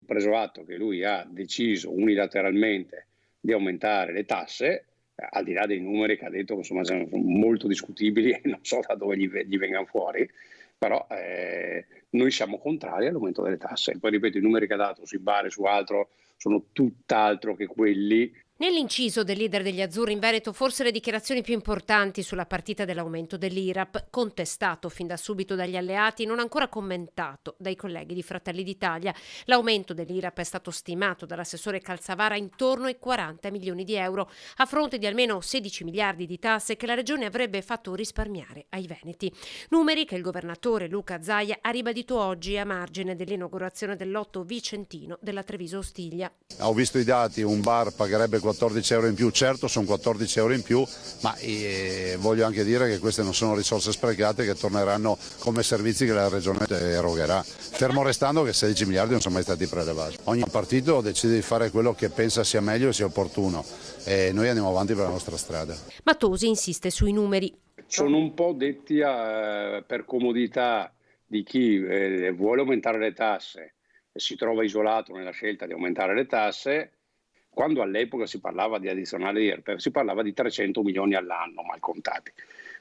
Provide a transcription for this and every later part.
preso atto che lui ha deciso unilateralmente di aumentare le tasse, al di là dei numeri che ha detto che insomma sono molto discutibili e non so da dove gli vengano fuori, però noi siamo contrari all'aumento delle tasse. Poi ripeto, i numeri che ha dato sui bar e su altro sono tutt'altro che quelli. Nell'inciso del leader degli azzurri in Veneto forse le dichiarazioni più importanti sulla partita dell'aumento dell'IRAP, contestato fin da subito dagli alleati, non ancora commentato dai colleghi di Fratelli d'Italia. L'aumento dell'IRAP è stato stimato dall'assessore Calzavara intorno ai 40 milioni di euro, a fronte di almeno 16 miliardi di tasse che la regione avrebbe fatto risparmiare ai veneti. Numeri che il governatore Luca Zaia ha ribadito oggi a margine dell'inaugurazione del lotto vicentino della Treviso Ostiglia. Ho visto i dati, un bar pagherebbe 14 euro in più, certo sono 14 euro in più, ma voglio anche dire che queste non sono risorse sprecate che torneranno come servizi che la regione erogherà, fermo restando che 16 miliardi non sono mai stati prelevati. Ogni partito decide di fare quello che pensa sia meglio e sia opportuno e noi andiamo avanti per la nostra strada. Mattosi insiste sui numeri. Sono un po' detti per comodità di chi vuole aumentare le tasse e si trova isolato nella scelta di aumentare le tasse. Quando all'epoca si parlava di addizionale di IRPEF, si parlava di 300 milioni all'anno mal contati,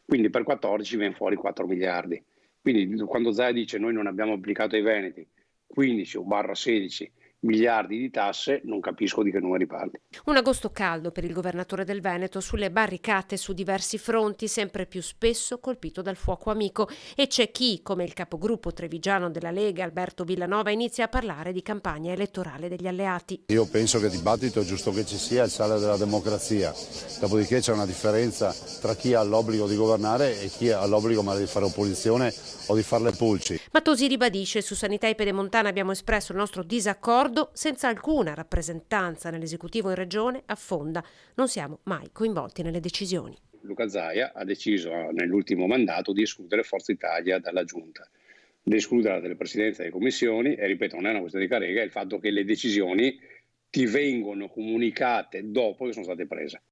quindi per 14 viene fuori 4 miliardi. Quindi quando Zaia dice noi non abbiamo applicato ai veneti 15/16 miliardi di tasse, non capisco di che numeri parli. Un agosto caldo per il governatore del Veneto, sulle barricate su diversi fronti, sempre più spesso colpito dal fuoco amico, e c'è chi, come il capogruppo trevigiano della Lega Alberto Villanova, inizia a parlare di campagna elettorale degli alleati. Io penso che il dibattito è giusto che ci sia, il sale della democrazia, dopodiché c'è una differenza tra chi ha l'obbligo di governare e chi ha l'obbligo magari di fare opposizione o di fare le pulci. Mattosi ribadisce: su sanità e pedemontana abbiamo espresso il nostro disaccordo senza alcuna rappresentanza nell'esecutivo in regione, affonda. Non siamo mai coinvolti nelle decisioni. Luca Zaia ha deciso nell'ultimo mandato di escludere Forza Italia dalla giunta, di escluderla dalle presidenze delle commissioni e ripeto non è una questione di carrega, è il fatto che le decisioni ti vengono comunicate dopo che sono state prese.